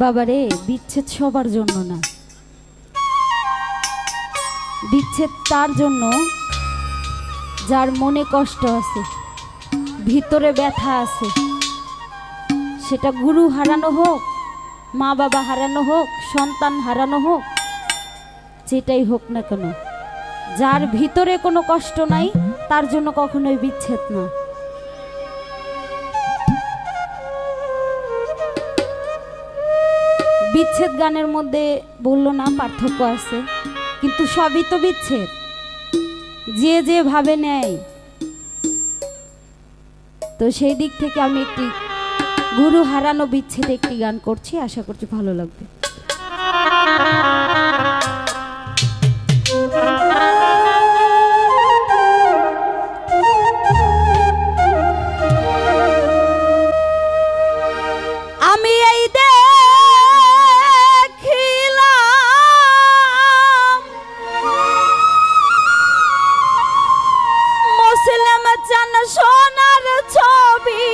বাবারে, বিচ্ছেদ সবার জন্য না। বিচ্ছেদ তার জন্য যার মনে কষ্ট আছে, ভিতরে ব্যথা আছে। সেটা গুরু হারানো হোক, মা বাবা হারানো হোক, সন্তান হারানো হোক, যেটাই হোক না কেন, যার ভিতরে কোনো কষ্ট নাই তার জন্য কখনোই বিচ্ছেদ না। বিচ্ছেদ গানের মধ্যে বললো না পার্থক্য আছে, কিন্তু সবই তো বিচ্ছেদ, যে যে ভাবে নেয়। তো সেই দিক থেকে আমি একটি গুরু হারানো বিচ্ছেদে একটি গান করছি, আশা করছি ভালো লাগবে। আমি এই দেখিলাম মুসলিম চান সোনার ছবি,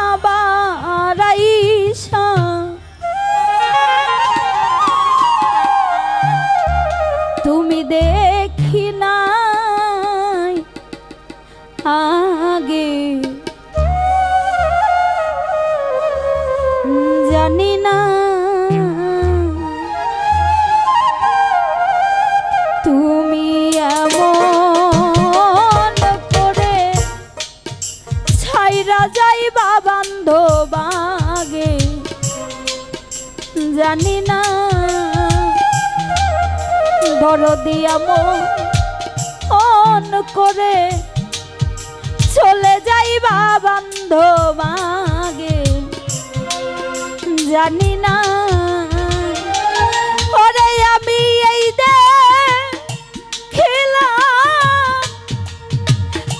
আবার আইসা তুমি দেখি নাই আগে, জানি না তুমি এমন করে ছাইরা যাইবা বান্ধব আগে, জানি না দরদি এমন করে চলে যাইবা বান্ধব আগে, জানি না। ওরে আমি এই দেখিলাম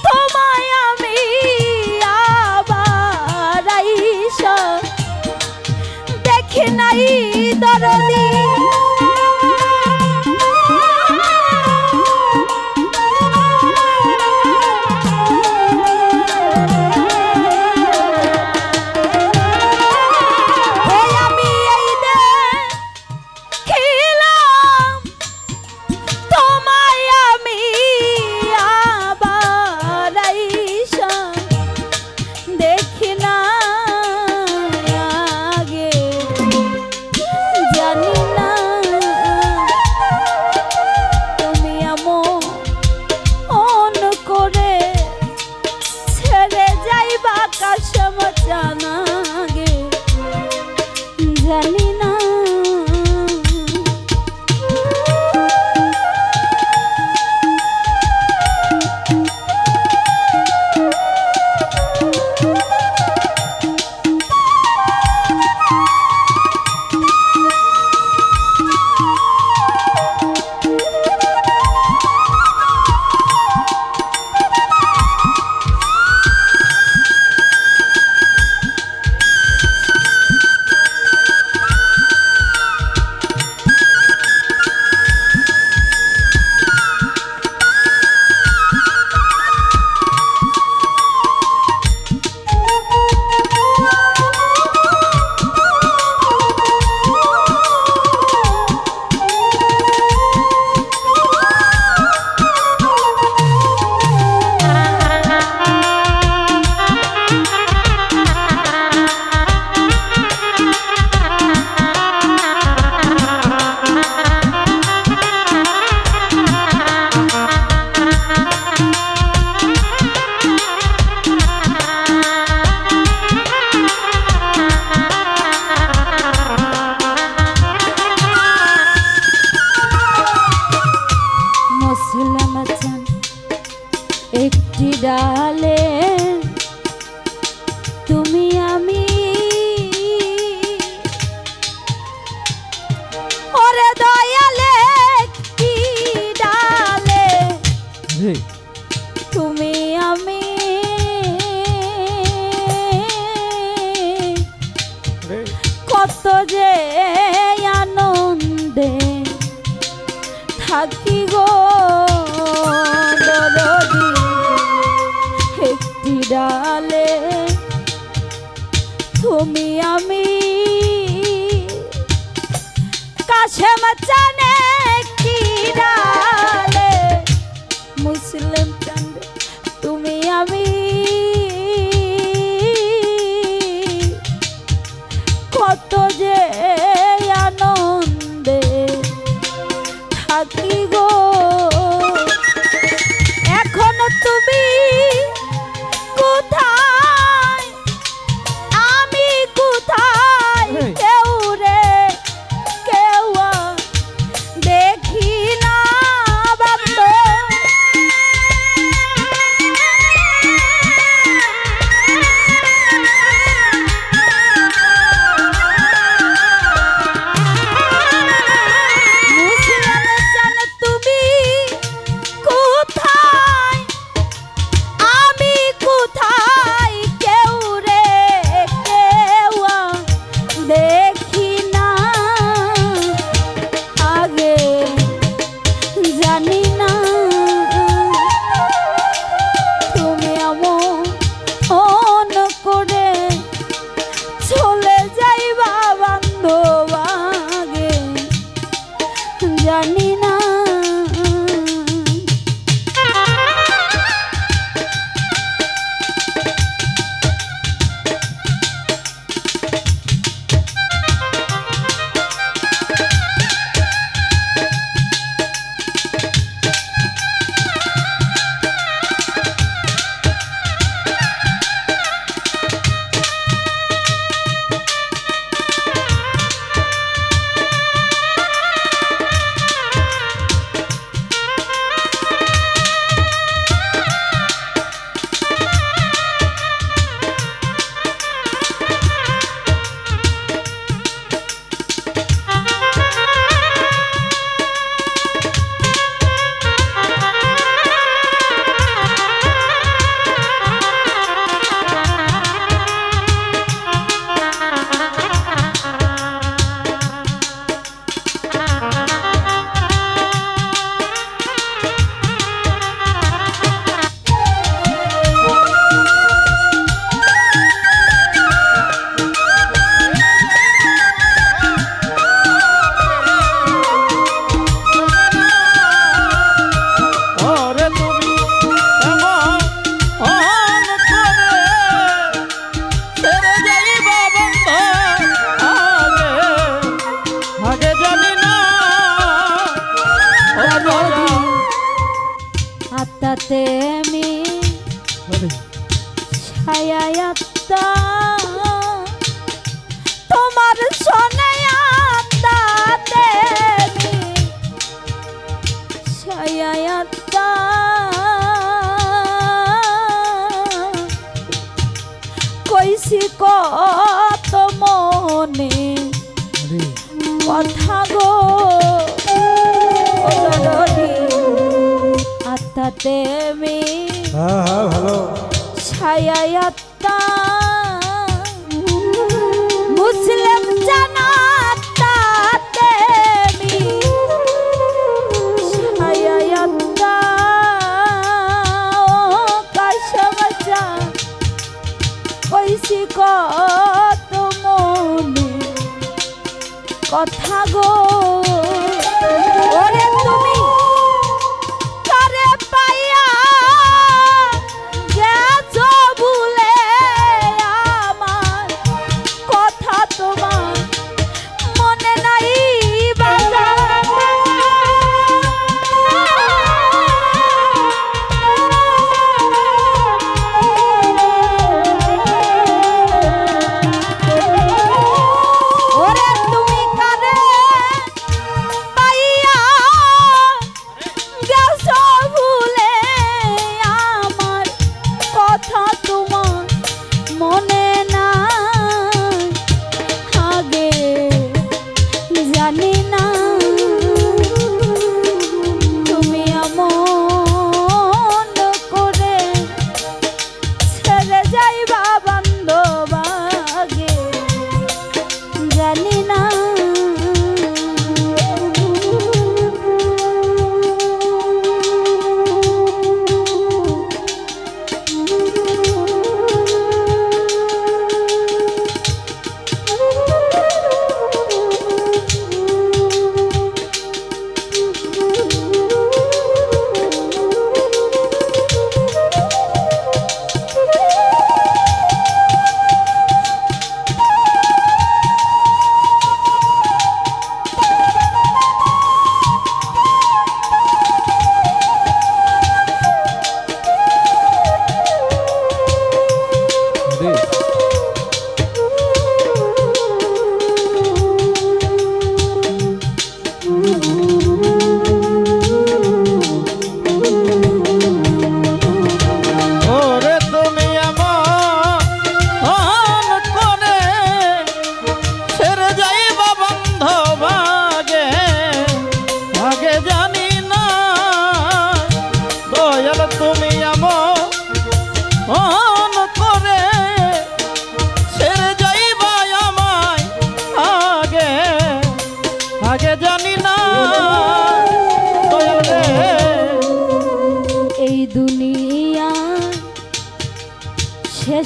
তোমায় আমি আবার আইসা দেখি নাই দরদি, জানি না। একটি ডালে তুমি আমি, ওরে দয়ালে একটি ডালে তুমি আমি, কত যে আনন্দে থাকি গো দরদি, একটি ডালে তুমি আমি। কি গো এখন তুমি কোথায় আমি কোথায় কেউ রে কেউ দেখি না বান্ধব জানি না আত্মাতে আমি ছায়া তোমার শোনে আত্মাতে আমি ছায়া কইছি কত মনে কথা গো আত্মাতে আমি ভালো ছায়া মুসলিম জানাতে আমি ছায়া কাশমজা কইছি কত মনে কথা গো ওরে তুমি কারে পাইয়া গেছো ভুলে আমার কথা তোমার মনে নাই বাজার ওরে তুমি কারে পাইয়া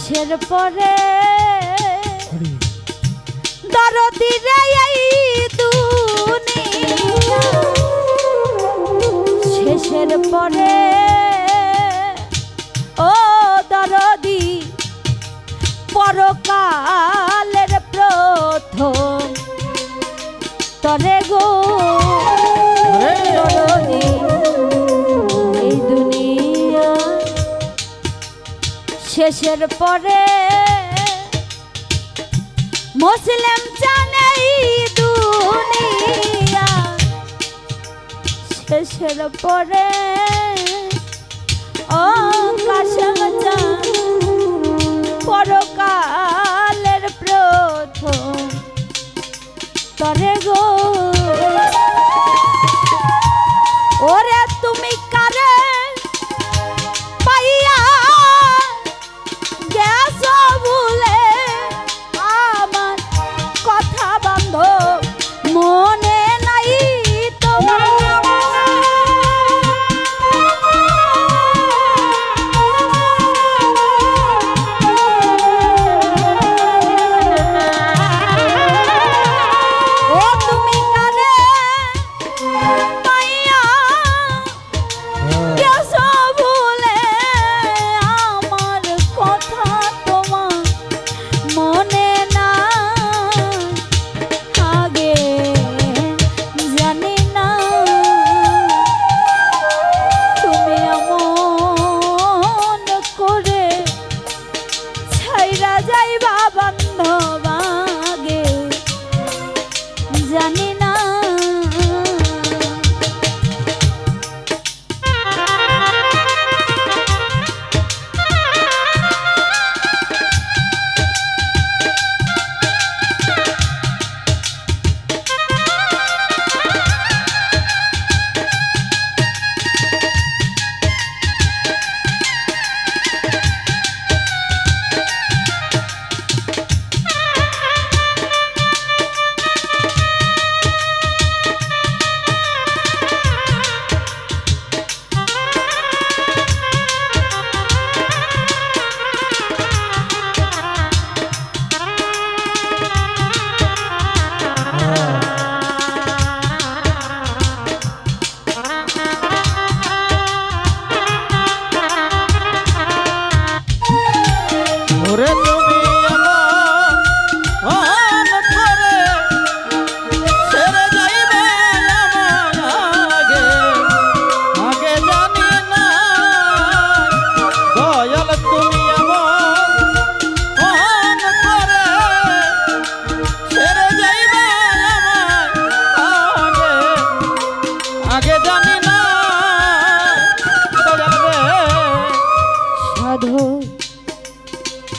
শেষের পরে দরদি রে এই দুনিয়া শেষের পরে ও দরদি পরকালের প্রথম তরে গো দরদি এই দুনিয়া শেষের পরে মুসলিম জানে দুনিয়া শেষের পরে ও কাশেম জান পরকালের প্রথম তরে গো ওরে তুমি কারে পাইয়া গেছো ভুলে আমার কথা বান্ধব মনে নাই তোমার জানি না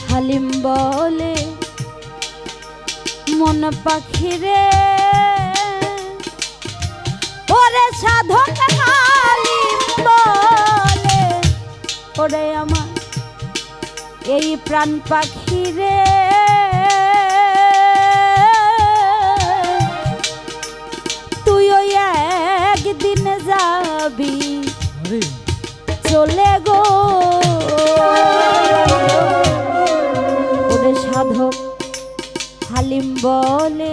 হালিম বলে মন পাখিরে ওরে সাধক হালিম বলে ওরে আমার এই প্রাণ পাখিরে তুইও একদিন যাবি চলে গো ওরে সাধক হালিম বলে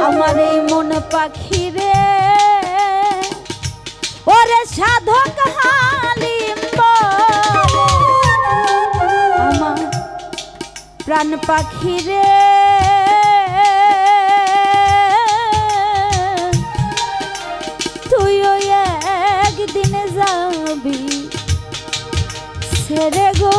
আমার এই মন পাখিরে ওরে সাধক হালিম বলে আমার প্রাণ পাখিরে তুইও একদিন যাবি ছেড়ে গো